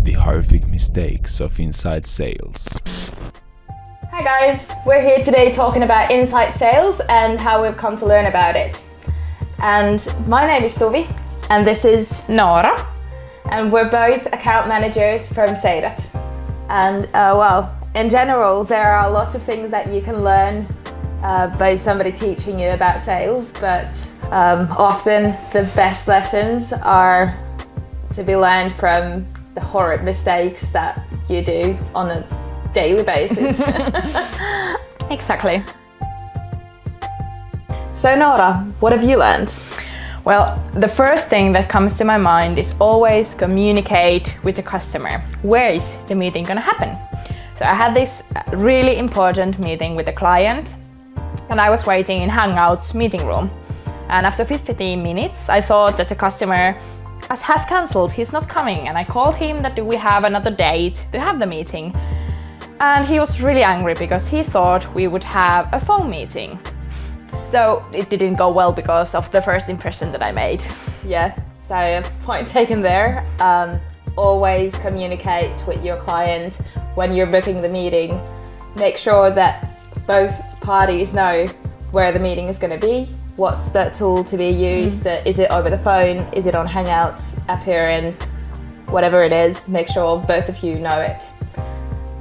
the horrific mistakes of inside sales. Hi guys, we're here today talking about inside sales and how we've come to learn about it. And my name is Suvi and this is Noora. And we're both account managers from Seidat. And in general, there are lots of things that you can learn by somebody teaching you about sales, but often the best lessons are to be learned from the horrid mistakes that you do on a daily basis. Exactly. So Noora, what have you learned? Well, the first thing that comes to my mind is always communicate with the customer. Where is the meeting gonna happen? So I had this really important meeting with a client and I was waiting in Hangouts meeting room. And after 15 minutes, I thought that the customer has cancelled, he's not coming. And I called him that do we have another date to have the meeting? And he was really angry because he thought we would have a phone meeting. So it didn't go well because of the first impression that I made. Yeah, so point taken there. Always communicate with your client when you're booking the meeting. Make sure that both parties know where the meeting is going to be. What's the tool to be used? Is it over the phone? Is it on Hangouts, Appearing, whatever it is? Make sure both of you know it.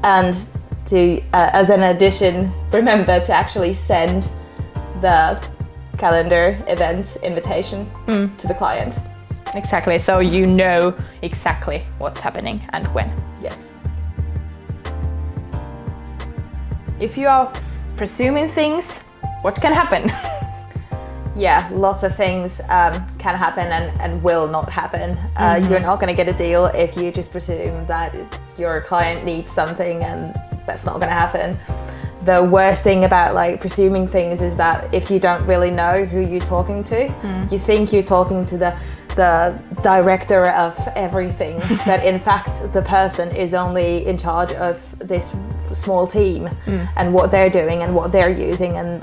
And to, as an addition, remember to actually send the calendar event invitation to the client. Exactly, so you know exactly what's happening and when. Yes. If you are presuming things, what can happen? Yeah, lots of things can happen and will not happen. You're not going to get a deal if you just presume that your client needs something, and that's not going to happen. The worst thing about presuming things is that if you don't really know who you're talking to, you think you're talking to the director of everything, but in fact the person is only in charge of this small team and what they're doing and what they're using, and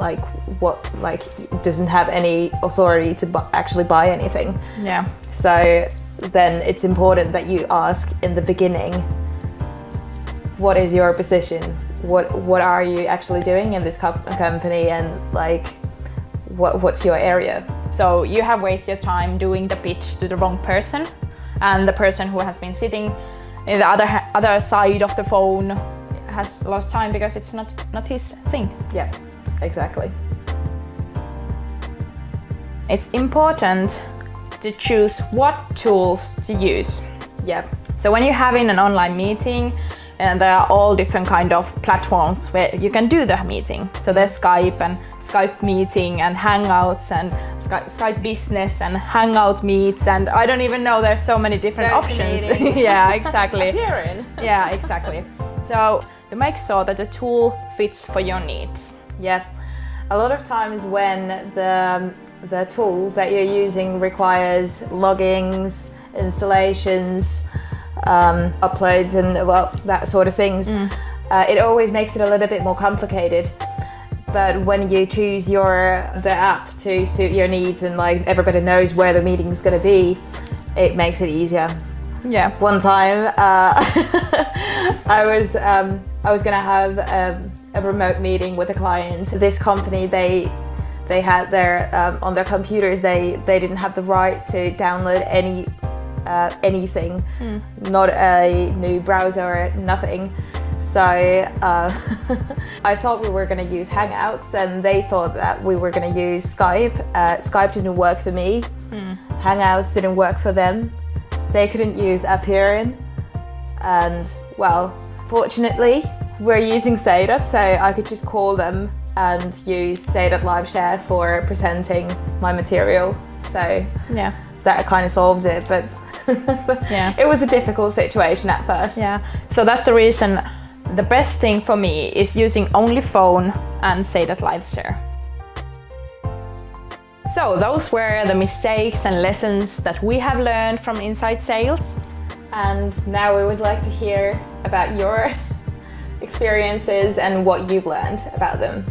doesn't have any authority to actually buy anything. Yeah. So then it's important that you ask in the beginning, what is your position? What are you actually doing in this company, and what's your area? So you have wasted time doing the pitch to the wrong person, and the person who has been sitting in the other side of the phone has lost time because it's not his thing. Yeah, exactly. It's important to choose what tools to use. Yeah. So when you're having an online meeting, and there are all different kind of platforms where you can do the meeting. So there's Skype and Skype meeting and Hangouts and Skype business and Hangout meets, and I don't even know, there's so many different options. Yeah, exactly. Appearing. Yeah, exactly. So to make sure that the tool fits for your needs. Yeah. A lot of times when the tool that you're using requires loggings, installations, uploads and that sort of things, it always makes it a little bit more complicated. But when you choose the app to suit your needs and everybody knows where the meeting is going to be, it makes it easier. Yeah. One time I was going to have a remote meeting with a client. This company, they had their on their computers they didn't have the right to download anything, not a new browser, nothing. So I thought we were going to use Hangouts, and they thought that we were going to use Skype. Skype didn't work for me. Hangouts didn't work for them. They couldn't use Appearing, and fortunately we're using Seidat, so I could just call them and use Seidat Live Share for presenting my material. So yeah, that kind of solves it, but yeah, it was a difficult situation at first. Yeah, so that's the reason the best thing for me is using only phone and Seidat Live Share. So those were the mistakes and lessons that we have learned from inside sales. And now we would like to hear about your experiences and what you've learned about them.